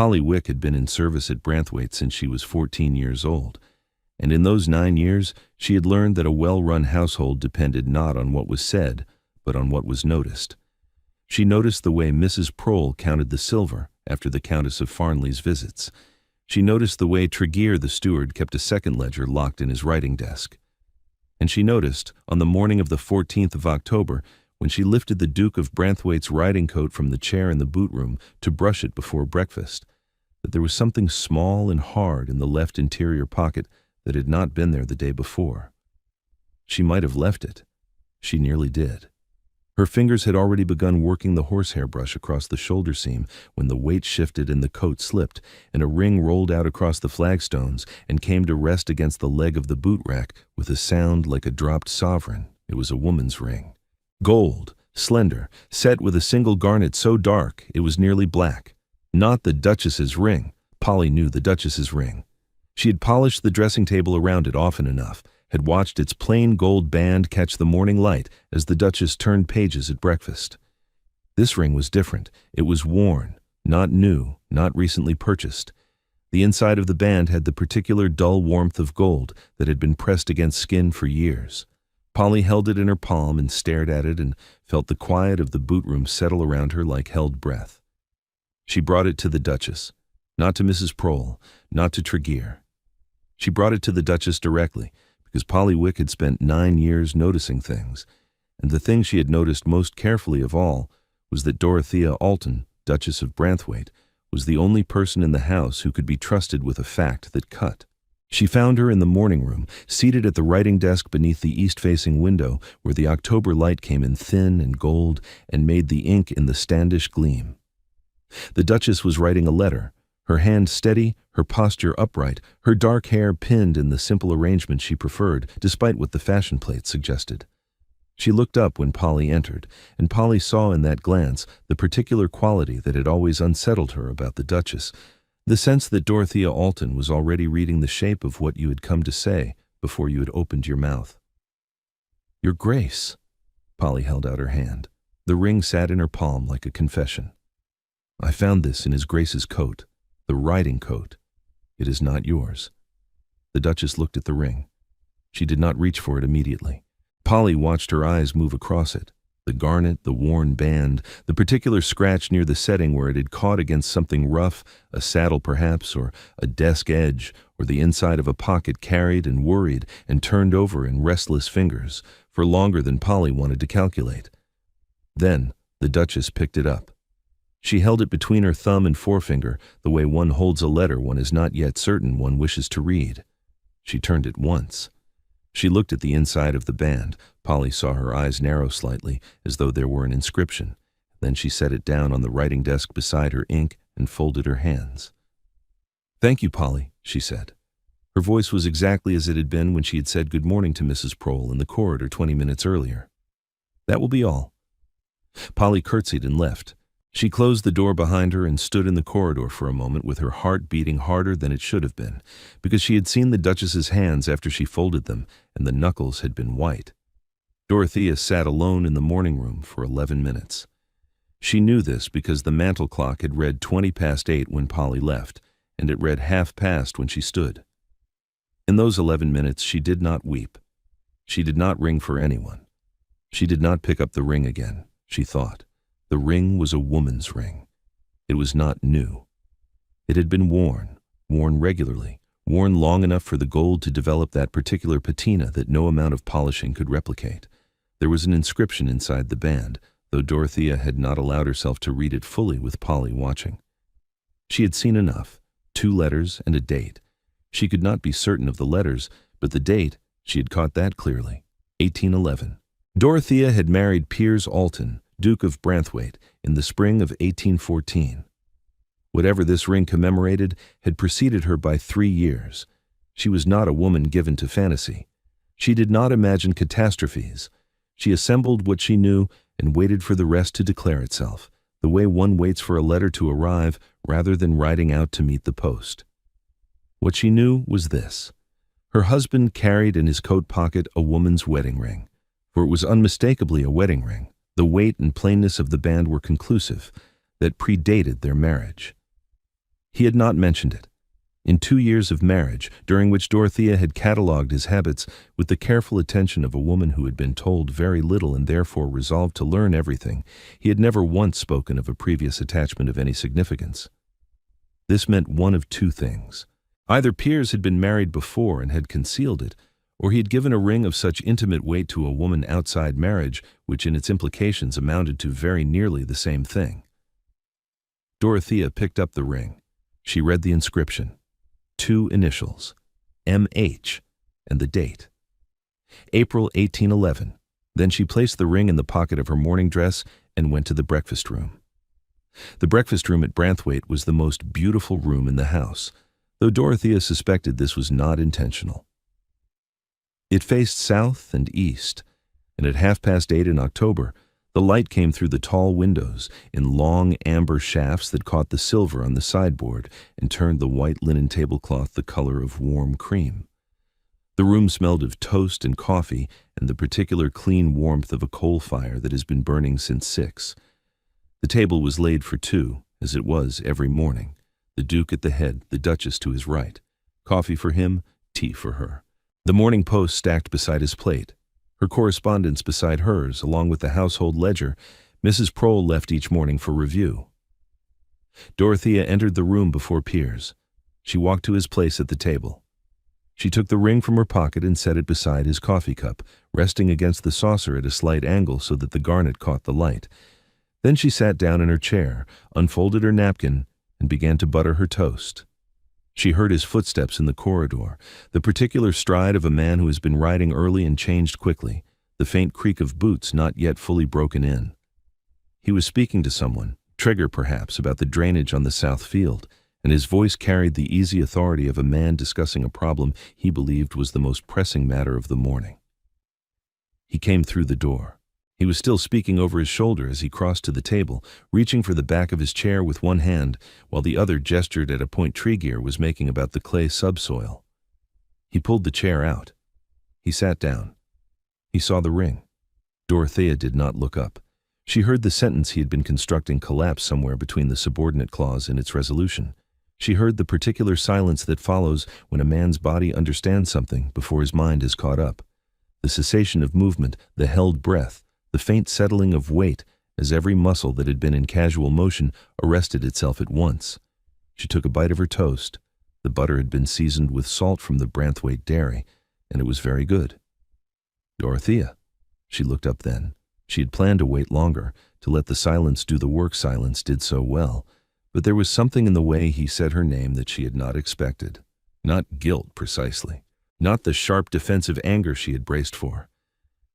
Polly Wick had been in service at Branthwaite since she was 14 years old, and in those 9 years she had learned that a well-run household depended not on what was said, but on what was noticed. She noticed the way Mrs. Prohl counted the silver after the Countess of Farnley's visits. She noticed the way Tregear the steward kept a second ledger locked in his writing desk. And she noticed, on the morning of the 14th of October, when she lifted the Duke of Branthwaite's riding coat from the chair in the boot room to brush it before breakfast, that there was something small and hard in the left interior pocket that had not been there the day before. She might have left it. She nearly did. Her fingers had already begun working the horsehair brush across the shoulder seam when the weight shifted and the coat slipped, and a ring rolled out across the flagstones and came to rest against the leg of the boot rack with a sound like a dropped sovereign. It was a woman's ring. Gold, slender, set with a single garnet so dark it was nearly black. Not the Duchess's ring. Polly knew the Duchess's ring. She had polished the dressing table around it often enough, had watched its plain gold band catch the morning light as the Duchess turned pages at breakfast. This ring was different. It was worn, not new, not recently purchased. The inside of the band had the particular dull warmth of gold that had been pressed against skin for years. Polly held it in her palm and stared at it and felt the quiet of the boot room settle around her like held breath. She brought it to the Duchess, not to Mrs. Prohl, not to Tregear. She brought it to the Duchess directly, because Polly Wick had spent 9 years noticing things, and the thing she had noticed most carefully of all was that Dorothea Alton, Duchess of Branthwaite, was the only person in the house who could be trusted with a fact that cut. She found her in the morning room, seated at the writing desk beneath the east-facing window where the October light came in thin and gold and made the ink in the Standish gleam. The Duchess was writing a letter, her hand steady, her posture upright, her dark hair pinned in the simple arrangement she preferred, despite what the fashion plate suggested. She looked up when Polly entered, and Polly saw in that glance the particular quality that had always unsettled her about the Duchess, the sense that Dorothea Alton was already reading the shape of what you had come to say before you had opened your mouth. "Your Grace." Polly held out her hand. The ring sat in her palm like a confession. "I found this in His Grace's coat. The riding coat. It is not yours." The Duchess looked at the ring. She did not reach for it immediately. Polly watched her eyes move across it. The garnet, the worn band, the particular scratch near the setting where it had caught against something rough, a saddle perhaps, or a desk edge, or the inside of a pocket carried and worried and turned over in restless fingers, for longer than Polly wanted to calculate. Then the Duchess picked it up. She held it between her thumb and forefinger, the way one holds a letter one is not yet certain one wishes to read. She turned it once. She looked at the inside of the band. Polly saw her eyes narrow slightly, as though there were an inscription. Then she set it down on the writing desk beside her ink and folded her hands. "Thank you, Polly," she said. Her voice was exactly as it had been when she had said good morning to Mrs. Prohl in the corridor 20 minutes earlier. "That will be all." Polly curtsied and left. She closed the door behind her and stood in the corridor for a moment with her heart beating harder than it should have been, because she had seen the Duchess's hands after she folded them, and the knuckles had been white. Dorothea sat alone in the morning room for 11 minutes. She knew this because the mantel clock had read 20 past 8 when Polly left, and it read half past when she stood. In those 11 minutes she did not weep. She did not ring for anyone. She did not pick up the ring again, she thought. The ring was a woman's ring. It was not new. It had been worn regularly, worn long enough for the gold to develop that particular patina that no amount of polishing could replicate. There was an inscription inside the band, though Dorothea had not allowed herself to read it fully with Polly watching. She had seen enough, 2 letters and a date. She could not be certain of the letters, but the date, she had caught that clearly, 1811. Dorothea had married Piers Alton, Duke of Branthwaite, in the spring of 1814. Whatever this ring commemorated had preceded her by 3 years. She was not a woman given to fantasy. She did not imagine catastrophes. She assembled what she knew and waited for the rest to declare itself, the way one waits for a letter to arrive rather than riding out to meet the post. What she knew was this. Her husband carried in his coat pocket a woman's wedding ring, for it was unmistakably a wedding ring. The weight and plainness of the band were conclusive, that predated their marriage. He had not mentioned it. In 2 years of marriage, during which Dorothea had catalogued his habits with the careful attention of a woman who had been told very little and therefore resolved to learn everything, he had never once spoken of a previous attachment of any significance. This meant one of two things. Either Piers had been married before and had concealed it, or he had given a ring of such intimate weight to a woman outside marriage, which in its implications amounted to very nearly the same thing. Dorothea picked up the ring. She read the inscription. 2 initials, M.H., and the date. April 1811. Then she placed the ring in the pocket of her morning dress and went to the breakfast room. The breakfast room at Branthwaite was the most beautiful room in the house, though Dorothea suspected this was not intentional. It faced south and east, and at 8:30 in October, the light came through the tall windows in long amber shafts that caught the silver on the sideboard and turned the white linen tablecloth the color of warm cream. The room smelled of toast and coffee and the particular clean warmth of a coal fire that has been burning since 6. The table was laid for 2, as it was every morning, the Duke at the head, the Duchess to his right. Coffee for him, tea for her. The Morning Post stacked beside his plate. Her correspondence beside hers, along with the household ledger, Mrs. Prohl left each morning for review. Dorothea entered the room before Piers. She walked to his place at the table. She took the ring from her pocket and set it beside his coffee cup, resting against the saucer at a slight angle so that the garnet caught the light. Then she sat down in her chair, unfolded her napkin, and began to butter her toast. She heard his footsteps in the corridor, the particular stride of a man who has been riding early and changed quickly, the faint creak of boots not yet fully broken in. He was speaking to someone, Trigger perhaps, about the drainage on the south field, and his voice carried the easy authority of a man discussing a problem he believed was the most pressing matter of the morning. He came through the door. He was still speaking over his shoulder as he crossed to the table, reaching for the back of his chair with one hand, while the other gestured at a point Tregear was making about the clay subsoil. He pulled the chair out. He sat down. He saw the ring. Dorothea did not look up. She heard the sentence he had been constructing collapse somewhere between the subordinate clause and its resolution. She heard the particular silence that follows when a man's body understands something before his mind is caught up. The cessation of movement, the held breath, the faint settling of weight as every muscle that had been in casual motion arrested itself at once. She took a bite of her toast. The butter had been seasoned with salt from the Branthwaite dairy, and it was very good. Dorothea. She looked up then. She had planned to wait longer, to let the silence do the work silence did so well, but there was something in the way he said her name that she had not expected. Not guilt, precisely. Not the sharp defensive anger she had braced for.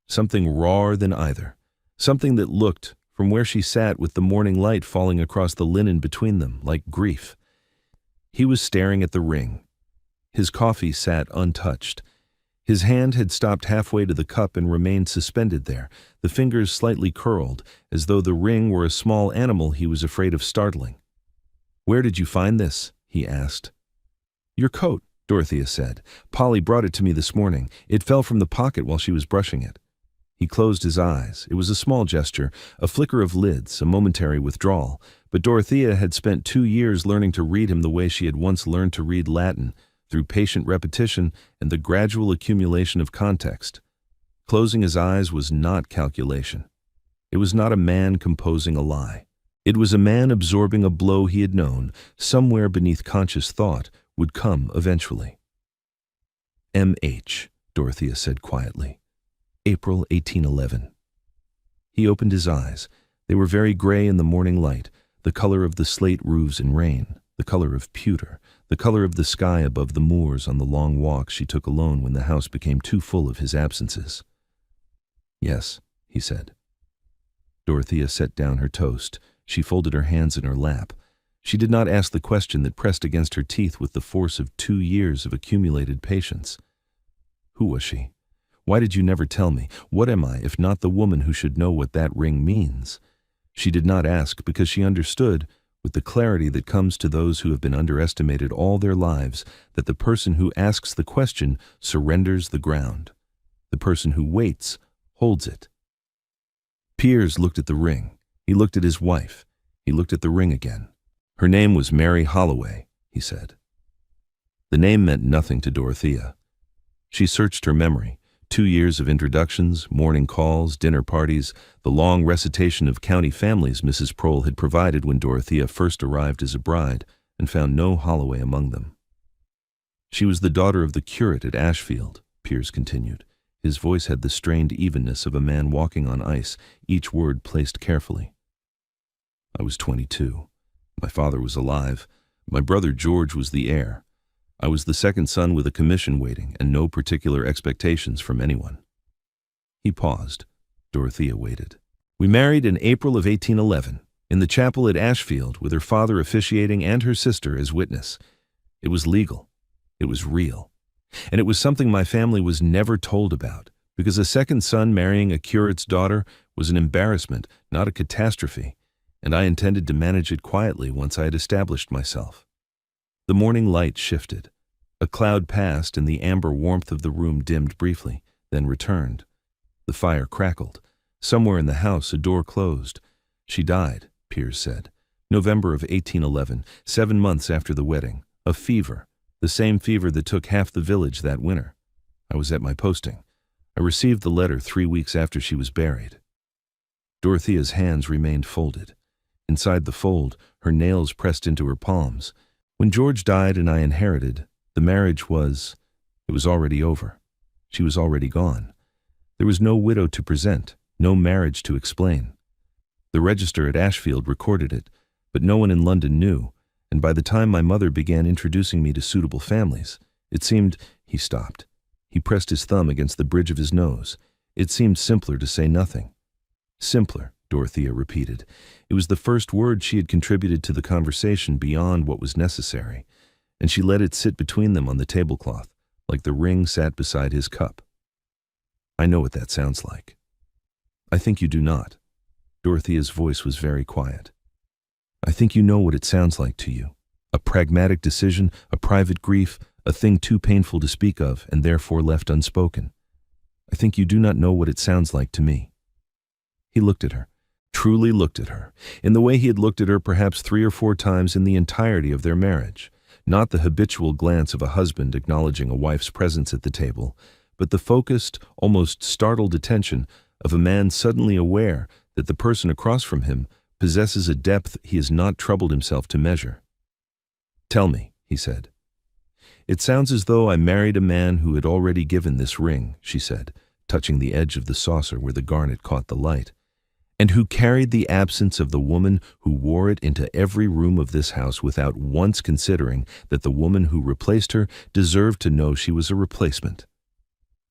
Something rawer than either. Something that looked, from where she sat with the morning light falling across the linen between them, like grief. He was staring at the ring. His coffee sat untouched. His hand had stopped halfway to the cup and remained suspended there, the fingers slightly curled, as though the ring were a small animal he was afraid of startling. "Where did you find this?" he asked. "Your coat," Dorothea said. "Polly brought it to me this morning. It fell from the pocket while she was brushing it." He closed his eyes. It was a small gesture, a flicker of lids, a momentary withdrawal, but Dorothea had spent 2 years learning to read him the way she had once learned to read Latin, through patient repetition and the gradual accumulation of context. Closing his eyes was not calculation. It was not a man composing a lie. It was a man absorbing a blow he had known, somewhere beneath conscious thought, would come eventually. M.H., Dorothea said quietly. April 1811. He opened his eyes. They were very gray in the morning light, the color of the slate roofs in rain, the color of pewter, the color of the sky above the moors on the long walks she took alone when the house became too full of his absences. "Yes," he said. Dorothea set down her toast. She folded her hands in her lap. She did not ask the question that pressed against her teeth with the force of 2 years of accumulated patience. Who was she? Why did you never tell me? What am I, if not the woman who should know what that ring means? She did not ask because she understood, with the clarity that comes to those who have been underestimated all their lives, that the person who asks the question surrenders the ground. The person who waits holds it. Piers looked at the ring. He looked at his wife. He looked at the ring again. Her name was Mary Holloway. he said. The name meant nothing to Dorothea. She searched her memory. 2 years of introductions, morning calls, dinner parties, the long recitation of county families Mrs. Prohl had provided when Dorothea first arrived as a bride, and found no Holloway among them. She was the daughter of the curate at Ashfield, Piers continued. His voice had the strained evenness of a man walking on ice, each word placed carefully. I was 22. My father was alive. My brother George was the heir. I was the second son with a commission waiting and no particular expectations from anyone. He paused. Dorothea waited. We married in April of 1811, in the chapel at Ashfield, with her father officiating and her sister as witness. It was legal. It was real. And it was something my family was never told about, because a second son marrying a curate's daughter was an embarrassment, not a catastrophe, and I intended to manage it quietly once I had established myself. The morning light shifted. A cloud passed and the amber warmth of the room dimmed briefly, then returned. The fire crackled. Somewhere in the house a door closed. She died, Piers said. November of 1811, 7 months after the wedding. Of fever. The same fever that took half the village that winter. I was at my posting. I received the letter 3 weeks after she was buried. Dorothea's hands remained folded. Inside the fold, her nails pressed into her palms. When George died and I inherited, the marriage it was already over. She was already gone. There was no widow to present, no marriage to explain. The register at Ashfield recorded it, but no one in London knew, and by the time my mother began introducing me to suitable families, it seemed— He stopped. He pressed his thumb against the bridge of his nose. It seemed simpler to say nothing. Simpler, Dorothea repeated. It was the first word she had contributed to the conversation beyond what was necessary, and she let it sit between them on the tablecloth, like the ring sat beside his cup. I know what that sounds like. I think you do not. Dorothea's voice was very quiet. I think you know what it sounds like to you. A pragmatic decision, a private grief, a thing too painful to speak of and therefore left unspoken. I think you do not know what it sounds like to me. He looked at her. Truly looked at her, in the way he had looked at her perhaps 3 or 4 times in the entirety of their marriage. Not the habitual glance of a husband acknowledging a wife's presence at the table, but the focused, almost startled attention of a man suddenly aware that the person across from him possesses a depth he has not troubled himself to measure. Tell me, he said. It sounds as though I married a man who had already given this ring, she said, touching the edge of the saucer where the garnet caught the light, and who carried the absence of the woman who wore it into every room of this house without once considering that the woman who replaced her deserved to know she was a replacement.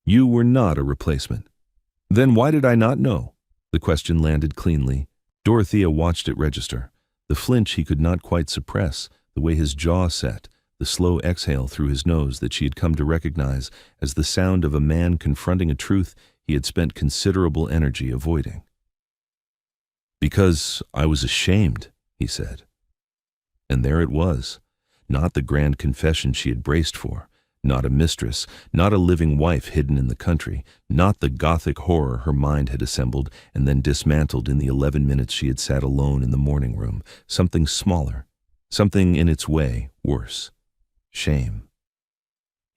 You were not a replacement. Then why did I not know? The question landed cleanly. Dorothea watched it register. The flinch he could not quite suppress, the way his jaw set, the slow exhale through his nose that she had come to recognize as the sound of a man confronting a truth he had spent considerable energy avoiding. Because I was ashamed, he said. And there it was, not the grand confession she had braced for, not a mistress, not a living wife hidden in the country, not the gothic horror her mind had assembled and then dismantled in the 11 minutes she had sat alone in the morning room, something smaller, something in its way worse. Shame.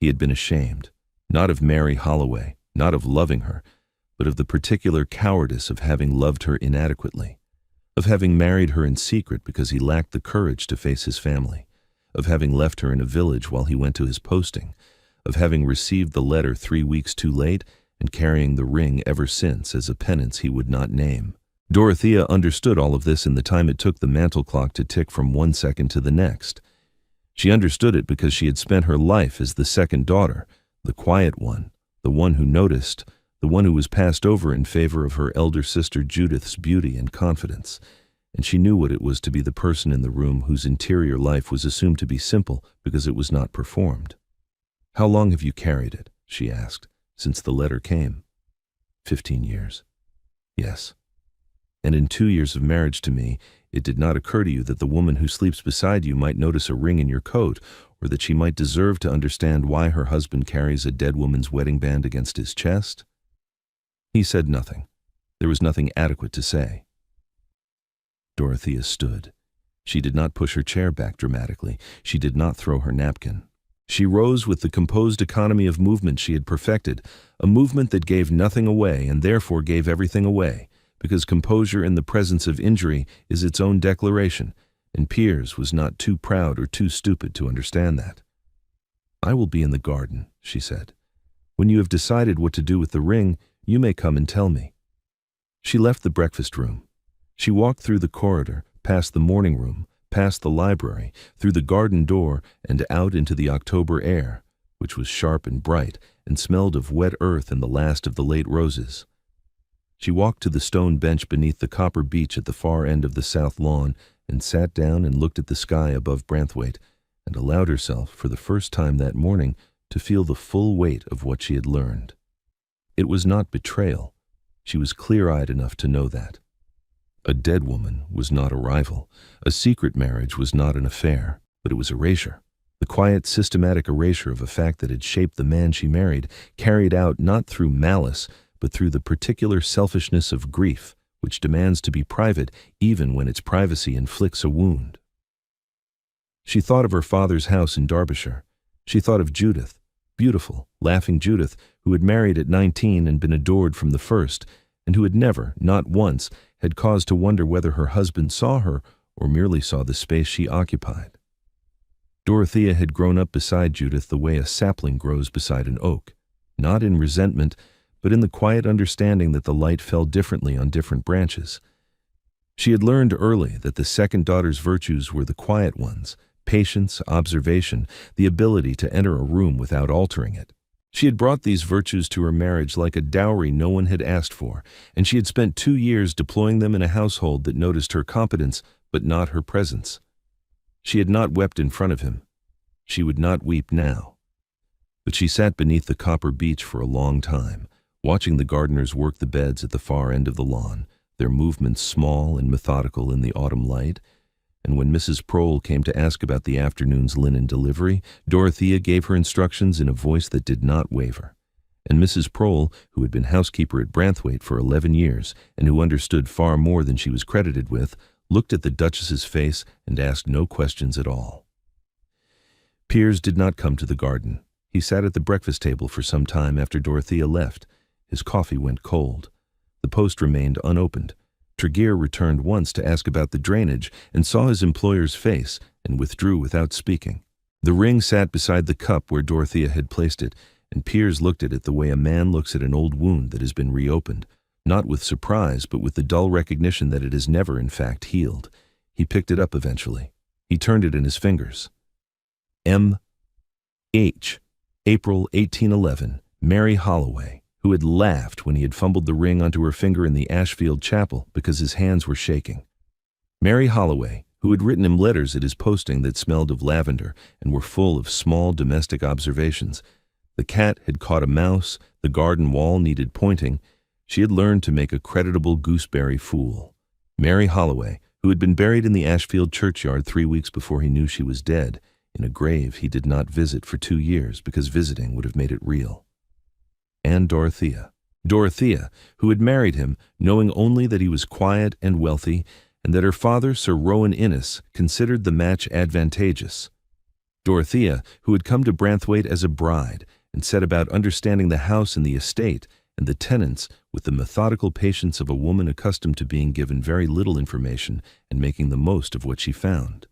He had been ashamed, not of Mary Holloway, not of loving her, but of the particular cowardice of having loved her inadequately, of having married her in secret because he lacked the courage to face his family, of having left her in a village while he went to his posting, of having received the letter 3 weeks too late and carrying the ring ever since as a penance he would not name. Dorothea understood all of this in the time it took the mantel clock to tick from 1 second to the next. She understood it because she had spent her life as the second daughter, the quiet one, the one who noticed, the one who was passed over in favor of her elder sister Judith's beauty and confidence, and she knew what it was to be the person in the room whose interior life was assumed to be simple because it was not performed. How long have you carried it, she asked, since the letter came? 15 years. Yes. And in 2 years of marriage to me, it did not occur to you that the woman who sleeps beside you might notice a ring in your coat, or that she might deserve to understand why her husband carries a dead woman's wedding band against his chest? He said nothing. There was nothing adequate to say. Dorothea stood. She did not push her chair back dramatically. She did not throw her napkin. She rose with the composed economy of movement she had perfected, a movement that gave nothing away and therefore gave everything away, because composure in the presence of injury is its own declaration, and Piers was not too proud or too stupid to understand that. "I will be in the garden," she said. "When you have decided what to do with the ring, you may come and tell me." She left the breakfast room. She walked through the corridor, past the morning room, past the library, through the garden door, and out into the October air, which was sharp and bright, and smelled of wet earth and the last of the late roses. She walked to the stone bench beneath the copper beech at the far end of the south lawn, and sat down and looked at the sky above Branthwaite, and allowed herself, for the first time that morning, to feel the full weight of what she had learned. It was not betrayal. She was clear-eyed enough to know that. A dead woman was not a rival. A secret marriage was not an affair, but it was erasure. The quiet, systematic erasure of a fact that had shaped the man she married, carried out not through malice, but through the particular selfishness of grief, which demands to be private even when its privacy inflicts a wound. She thought of her father's house in Derbyshire. She thought of Judith, beautiful, laughing Judith, who had married at 19 and been adored from the first, and who had never, not once, had cause to wonder whether her husband saw her or merely saw the space she occupied. Dorothea had grown up beside Judith the way a sapling grows beside an oak, not in resentment, but in the quiet understanding that the light fell differently on different branches. She had learned early that the second daughter's virtues were the quiet ones: patience, observation, the ability to enter a room without altering it. She had brought these virtues to her marriage like a dowry no one had asked for, and she had spent 2 years deploying them in a household that noticed her competence but not her presence. She had not wept in front of him. She would not weep now. But she sat beneath the copper beech for a long time, watching the gardeners work the beds at the far end of the lawn, their movements small and methodical in the autumn light. And when Mrs. Prohl came to ask about the afternoon's linen delivery, Dorothea gave her instructions in a voice that did not waver. And Mrs. Prohl, who had been housekeeper at Branthwaite for 11 years and who understood far more than she was credited with, looked at the Duchess's face and asked no questions at all. Piers did not come to the garden. He sat at the breakfast table for some time after Dorothea left. His coffee went cold. The post remained unopened. Tregear returned once to ask about the drainage and saw his employer's face and withdrew without speaking. The ring sat beside the cup where Dorothea had placed it, and Piers looked at it the way a man looks at an old wound that has been reopened, not with surprise but with the dull recognition that it has never in fact healed. He picked it up eventually. He turned it in his fingers. M.H. April 1811, Mary Holloway, who had laughed when he had fumbled the ring onto her finger in the Ashfield chapel because his hands were shaking. Mary Holloway, who had written him letters at his posting that smelled of lavender and were full of small domestic observations. The cat had caught a mouse, the garden wall needed pointing. She had learned to make a creditable gooseberry fool. Mary Holloway, who had been buried in the Ashfield churchyard 3 weeks before he knew she was dead, in a grave he did not visit for 2 years because visiting would have made it real. And Dorothea, who had married him, knowing only that he was quiet and wealthy, and that her father, Sir Rowan Innes, considered the match advantageous. Dorothea, who had come to Branthwaite as a bride, and set about understanding the house and the estate, and the tenants, with the methodical patience of a woman accustomed to being given very little information and making the most of what she found.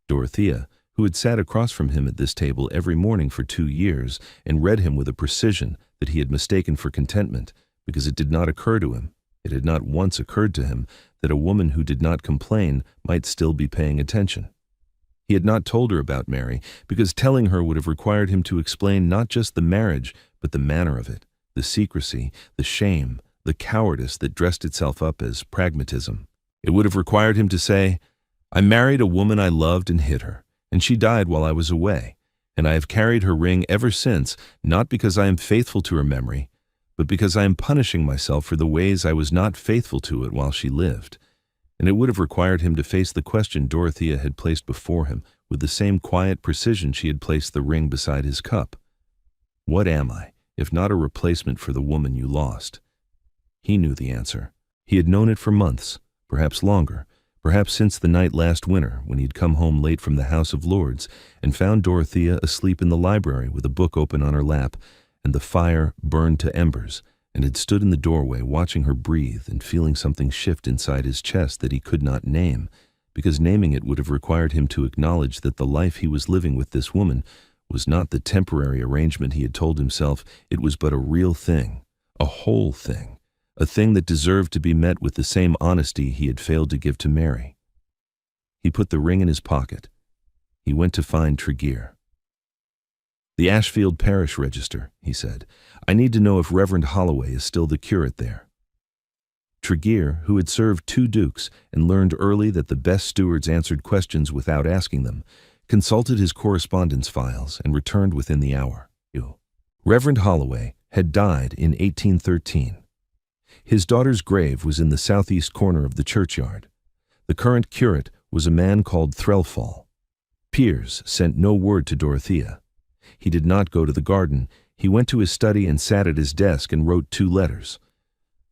Dorothea, who had sat across from him at this table every morning for 2 years, and read him with a precision that he had mistaken for contentment, because it did not occur to him, it had not once occurred to him, that a woman who did not complain might still be paying attention. He had not told her about Mary, because telling her would have required him to explain not just the marriage, but the manner of it, the secrecy, the shame, the cowardice that dressed itself up as pragmatism. It would have required him to say, "I married a woman I loved and hid her, and she died while I was away, and I have carried her ring ever since, not because I am faithful to her memory, but because I am punishing myself for the ways I was not faithful to it while she lived." And it would have required him to face the question Dorothea had placed before him with the same quiet precision she had placed the ring beside his cup. What am I, if not a replacement for the woman you lost? He knew the answer. He had known it for months, perhaps longer, perhaps since the night last winter when he'd come home late from the House of Lords and found Dorothea asleep in the library with a book open on her lap and the fire burned to embers, and had stood in the doorway watching her breathe and feeling something shift inside his chest that he could not name, because naming it would have required him to acknowledge that the life he was living with this woman was not the temporary arrangement he had told himself. It was but a real thing, a whole thing, a thing that deserved to be met with the same honesty he had failed to give to Mary. He put the ring in his pocket. He went to find Tregear. "The Ashfield Parish Register," he said. "I need to know if Reverend Holloway is still the curate there." Tregear, who had served 2 dukes and learned early that the best stewards answered questions without asking them, consulted his correspondence files and returned within the hour. Reverend Holloway had died in 1813. His daughter's grave was in the southeast corner of the churchyard. The current curate was a man called Threlfall. Piers sent no word to Dorothea. He did not go to the garden. He went to his study and sat at his desk and wrote 2 letters.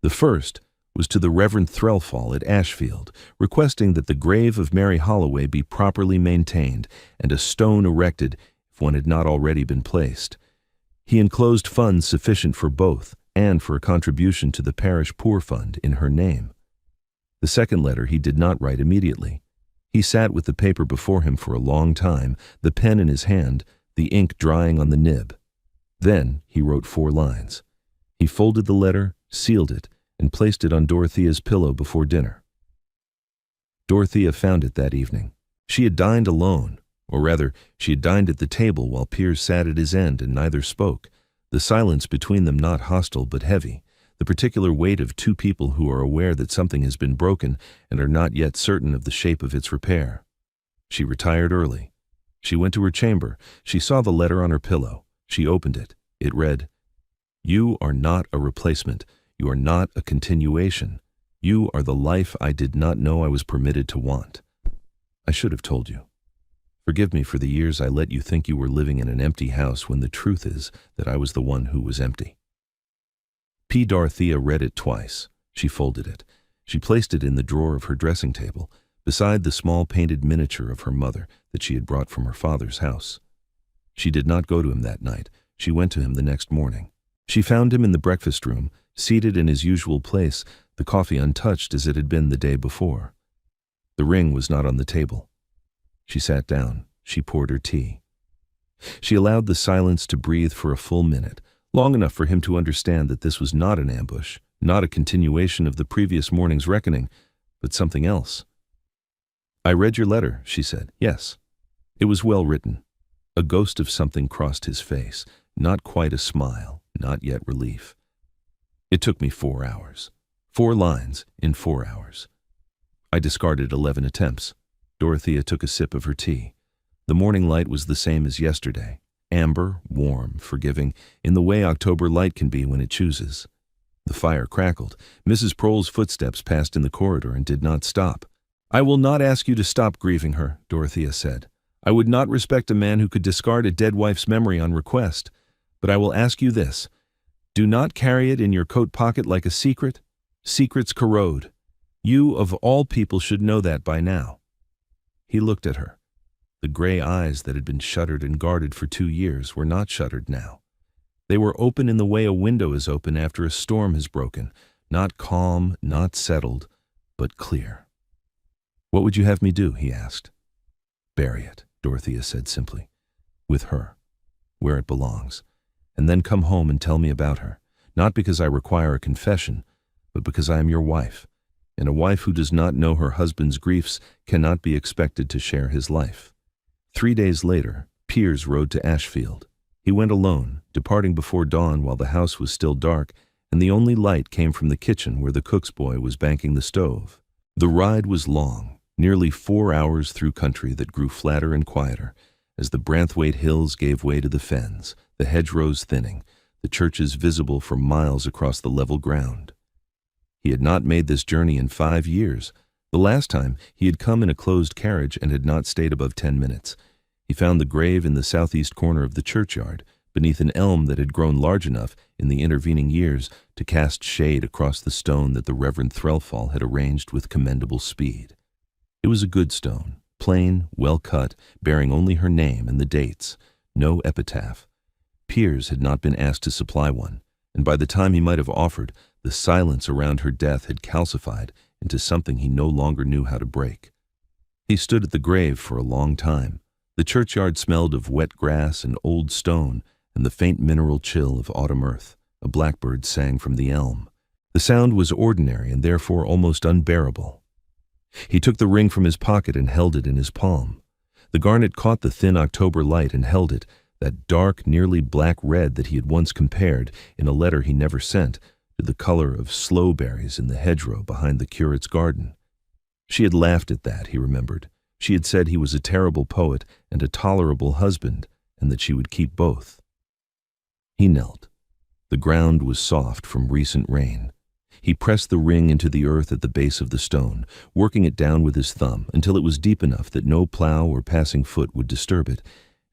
The first was to the Reverend Threlfall at Ashfield, requesting that the grave of Mary Holloway be properly maintained and a stone erected if one had not already been placed. He enclosed funds sufficient for both and for a contribution to the parish poor fund in her name. The second letter he did not write immediately. He sat with the paper before him for a long time, the pen in his hand, the ink drying on the nib. Then he wrote 4 lines. He folded the letter, sealed it, and placed it on Dorothea's pillow before dinner. Dorothea found it that evening. She had dined alone, or rather, she had dined at the table while Piers sat at his end and neither spoke, the silence between them not hostile but heavy, the particular weight of 2 people who are aware that something has been broken and are not yet certain of the shape of its repair. She retired early. She went to her chamber. She saw the letter on her pillow. She opened it. It read, "You are not a replacement. You are not a continuation. You are the life I did not know I was permitted to want. I should have told you. Forgive me for the years I let you think you were living in an empty house when the truth is that I was the one who was empty." Dorothea read it twice. She folded it. She placed it in the drawer of her dressing table, beside the small painted miniature of her mother that she had brought from her father's house. She did not go to him that night. She went to him the next morning. She found him in the breakfast room, seated in his usual place, the coffee untouched as it had been the day before. The ring was not on the table. She sat down. She poured her tea. She allowed the silence to breathe for a full minute, long enough for him to understand that this was not an ambush, not a continuation of the previous morning's reckoning, but something else. "I read your letter," she said. "Yes." It was well written. A ghost of something crossed his face, not quite a smile, not yet relief. "It took me 4 hours. 4 lines in 4 hours. I discarded 11 attempts." Dorothea took a sip of her tea. The morning light was the same as yesterday. Amber, warm, forgiving, in the way October light can be when it chooses. The fire crackled. Mrs. Prohl's footsteps passed in the corridor and did not stop. "I will not ask you to stop grieving her," Dorothea said. "I would not respect a man who could discard a dead wife's memory on request. But I will ask you this. Do not carry it in your coat pocket like a secret. Secrets corrode. You, of all people, should know that by now." He looked at her. The gray eyes that had been shuttered and guarded for 2 years were not shuttered now. They were open in the way a window is open after a storm has broken, not calm, not settled, but clear. "What would you have me do?" he asked. "Bury it," Dorothea said simply. "With her, where it belongs. And then come home and tell me about her, not because I require a confession, but because I am your wife, and a wife who does not know her husband's griefs cannot be expected to share his life." 3 days later, Piers rode to Ashfield. He went alone, departing before dawn while the house was still dark, and the only light came from the kitchen where the cook's boy was banking the stove. The ride was long, nearly 4 hours through country that grew flatter and quieter, as the Branthwaite hills gave way to the fens, the hedgerows thinning, the churches visible for miles across the level ground. He had not made this journey in 5 years. The last time, he had come in a closed carriage and had not stayed above 10 minutes. He found the grave in the southeast corner of the churchyard, beneath an elm that had grown large enough in the intervening years to cast shade across the stone that the Reverend Threlfall had arranged with commendable speed. It was a good stone, plain, well cut, bearing only her name and the dates, no epitaph. Piers had not been asked to supply one, and by the time he might have offered, the silence around her death had calcified into something he no longer knew how to break. He stood at the grave for a long time. The churchyard smelled of wet grass and old stone and the faint mineral chill of autumn earth. A blackbird sang from the elm. The sound was ordinary and therefore almost unbearable. He took the ring from his pocket and held it in his palm. The garnet caught the thin October light and held it, that dark, nearly black red that he had once compared, in a letter he never sent, to the color of sloe berries in the hedgerow behind the curate's garden. She had laughed at that, he remembered. She had said he was a terrible poet and a tolerable husband, and that she would keep both. He knelt. The ground was soft from recent rain. He pressed the ring into the earth at the base of the stone, working it down with his thumb until it was deep enough that no plow or passing foot would disturb it,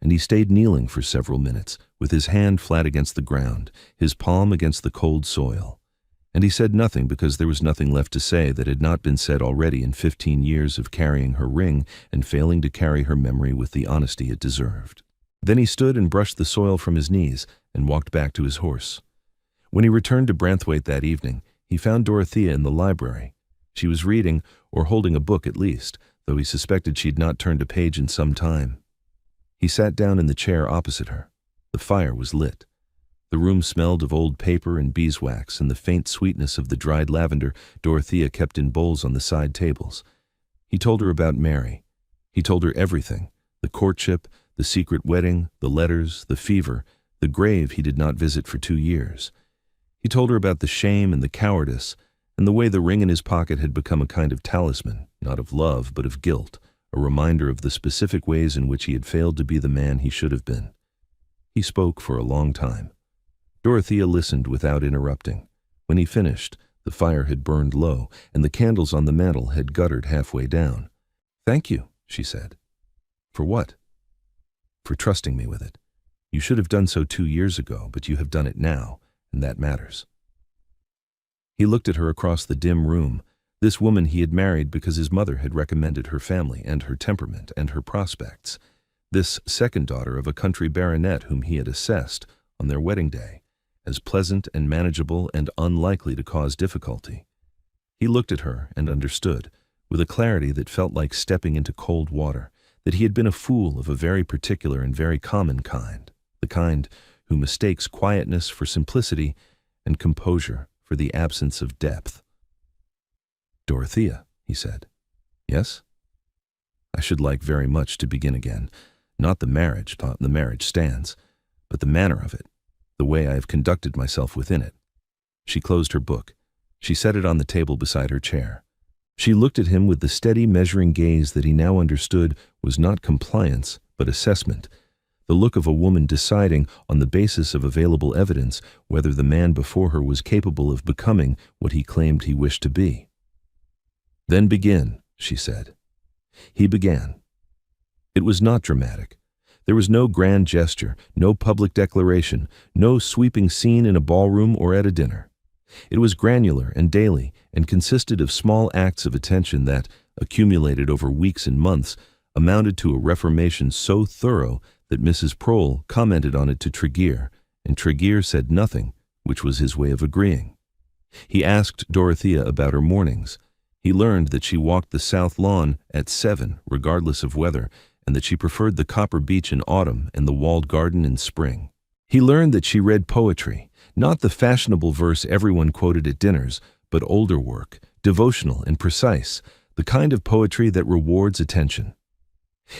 and he stayed kneeling for several minutes, with his hand flat against the ground, his palm against the cold soil. And he said nothing because there was nothing left to say that had not been said already in 15 years of carrying her ring and failing to carry her memory with the honesty it deserved. Then he stood and brushed the soil from his knees and walked back to his horse. When he returned to Branthwaite that evening, he found Dorothea in the library. She was reading, or holding a book at least, though he suspected she had not turned a page in some time. He sat down in the chair opposite her. The fire was lit. The room smelled of old paper and beeswax and the faint sweetness of the dried lavender Dorothea kept in bowls on the side tables. He told her about Mary. He told her everything, the courtship, the secret wedding, the letters, the fever, the grave he did not visit for 2 years. He told her about the shame and the cowardice, and the way the ring in his pocket had become a kind of talisman, not of love but of guilt, a reminder of the specific ways in which he had failed to be the man he should have been. He spoke for a long time. Dorothea listened without interrupting. When he finished, the fire had burned low, and the candles on the mantel had guttered halfway down. "Thank you," she said. "For what?" "For trusting me with it. You should have done so 2 years ago, but you have done it now, and that matters." He looked at her across the dim room, this woman he had married because his mother had recommended her family and her temperament and her prospects, this second daughter of a country baronet whom he had assessed, on their wedding day, as pleasant and manageable and unlikely to cause difficulty. He looked at her and understood, with a clarity that felt like stepping into cold water, that he had been a fool of a very particular and very common kind, the kind who mistakes quietness for simplicity and composure for the absence of depth. "Dorothea," he said. "Yes?" "I should like very much to begin again. Not the marriage stands, but the manner of it, the way I have conducted myself within it." She closed her book. She set it on the table beside her chair. She looked at him with the steady, measuring gaze that he now understood was not compliance, but assessment, the look of a woman deciding, on the basis of available evidence, whether the man before her was capable of becoming what he claimed he wished to be. "Then begin," she said. He began. It was not dramatic. There was no grand gesture, no public declaration, no sweeping scene in a ballroom or at a dinner. It was granular and daily, and consisted of small acts of attention that, accumulated over weeks and months, amounted to a reformation so thorough that Mrs. Prohl commented on it to Tregear, and Tregear said nothing, which was his way of agreeing. He asked Dorothea about her mornings. He learned that she walked the south lawn at 7, regardless of weather, and that she preferred the copper beech in autumn and the walled garden in spring. He learned that she read poetry, not the fashionable verse everyone quoted at dinners, but older work, devotional and precise, the kind of poetry that rewards attention.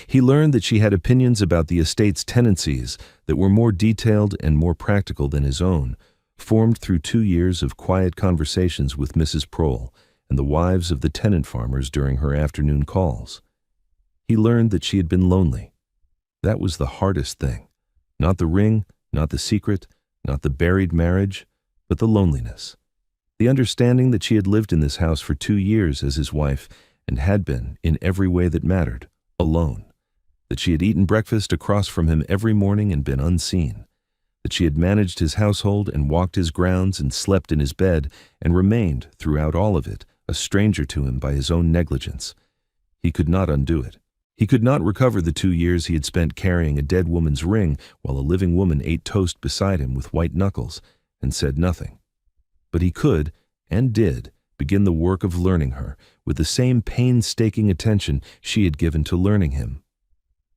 He learned that she had opinions about the estate's tenancies that were more detailed and more practical than his own, formed through 2 years of quiet conversations with Mrs. Prohl and the wives of the tenant farmers during her afternoon calls. He learned that she had been lonely. That was the hardest thing. Not the ring, not the secret, not the buried marriage, but the loneliness. The understanding that she had lived in this house for 2 years as his wife and had been, in every way that mattered, alone. That she had eaten breakfast across from him every morning and been unseen. That she had managed his household and walked his grounds and slept in his bed and remained, throughout all of it, a stranger to him by his own negligence. He could not undo it. He could not recover the 2 years he had spent carrying a dead woman's ring while a living woman ate toast beside him with white knuckles and said nothing. But he could, and did, begin the work of learning her with the same painstaking attention she had given to learning him.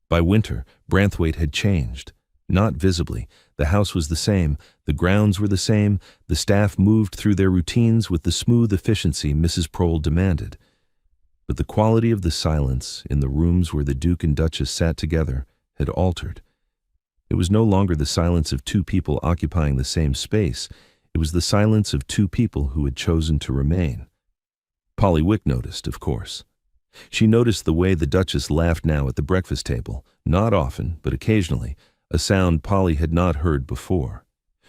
By winter, Branthwaite had changed. Not visibly. The house was the same, the grounds were the same, the staff moved through their routines with the smooth efficiency Mrs. Prohl demanded. But the quality of the silence in the rooms where the Duke and Duchess sat together had altered. It was no longer the silence of two people occupying the same space. It was the silence of two people who had chosen to remain. Polly Wick noticed, of course. She noticed the way the Duchess laughed now at the breakfast table, not often, but occasionally, a sound Polly had not heard before.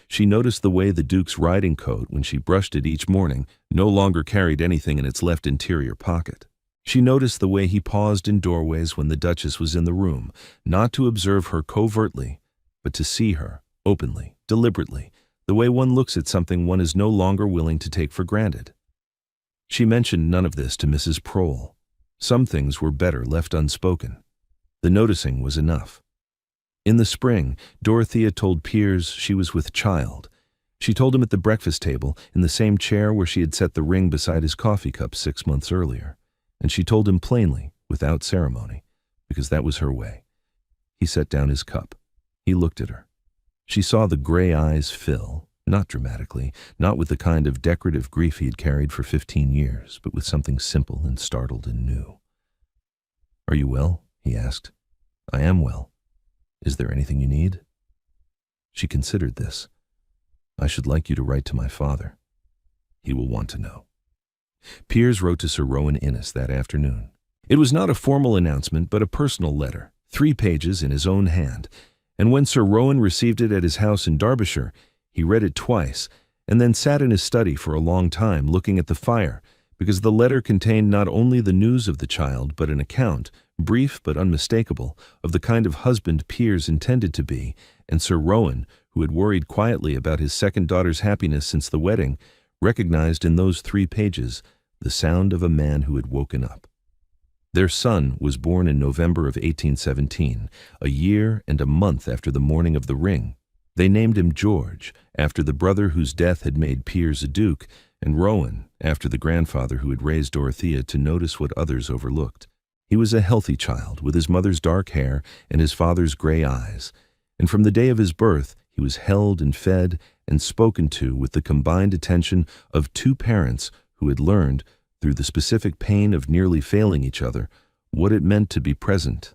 She noticed the way the Duke's riding coat, when she brushed it each morning, no longer carried anything in its left interior pocket. She noticed the way he paused in doorways when the Duchess was in the room, not to observe her covertly, but to see her, openly, deliberately, the way one looks at something one is no longer willing to take for granted. She mentioned none of this to Mrs. Prohl. Some things were better left unspoken. The noticing was enough. In the spring, Dorothea told Piers she was with child. She told him at the breakfast table, in the same chair where she had set the ring beside his coffee cup 6 months earlier. And she told him plainly, without ceremony, because that was her way. He set down his cup. He looked at her. She saw the gray eyes fill, not dramatically, not with the kind of decorative grief he had carried for 15 years, but with something simple and startled and new. "Are you well?" he asked. "I am well. Is there anything you need?" She considered this. "I should like you to write to my father. He will want to know." Piers wrote to Sir Rowan Innes that afternoon. It was not a formal announcement, but a personal letter, 3 pages in his own hand, and when Sir Rowan received it at his house in Derbyshire, he read it twice, and then sat in his study for a long time looking at the fire, because the letter contained not only the news of the child, but an account, brief but unmistakable, of the kind of husband Piers intended to be, and Sir Rowan, who had worried quietly about his second daughter's happiness since the wedding, recognized in those 3 pages the sound of a man who had woken up. Their son was born in November of 1817, a year and a month after the morning of the ring. They named him George, after the brother whose death had made Piers a duke, and Rowan, after the grandfather who had raised Dorothea to notice what others overlooked. He was a healthy child, with his mother's dark hair and his father's gray eyes, and from the day of his birth he was held and fed and spoken to with the combined attention of 2 parents who had learned, through the specific pain of nearly failing each other, what it meant to be present.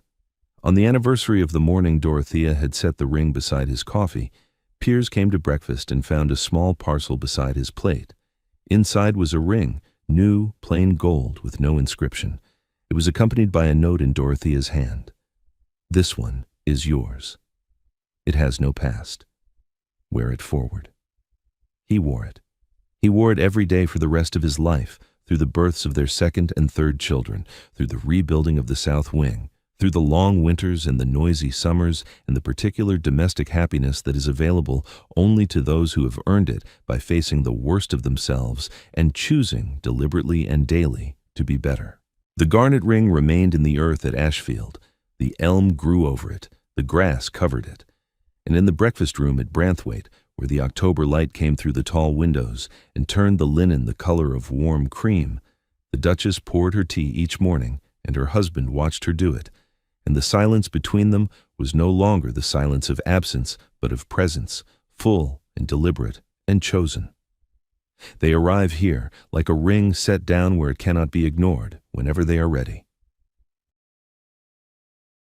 On the anniversary of the morning Dorothea had set the ring beside his coffee, Piers came to breakfast and found a small parcel beside his plate. Inside was a ring, new, plain gold, with no inscription. It was accompanied by a note in Dorothea's hand. "This one is yours. It has no past. Wear it forward." He wore it. He wore it every day for the rest of his life, through the births of their 2nd and 3rd children, through the rebuilding of the South Wing, through the long winters and the noisy summers and the particular domestic happiness that is available only to those who have earned it by facing the worst of themselves and choosing, deliberately and daily, to be better. The garnet ring remained in the earth at Ashfield. The elm grew over it. The grass covered it. And in the breakfast room at Branthwaite, where the October light came through the tall windows and turned the linen the color of warm cream, the Duchess poured her tea each morning, and her husband watched her do it, and the silence between them was no longer the silence of absence, but of presence, full and deliberate and chosen. They arrive here, like a ring set down where it cannot be ignored, whenever they are ready.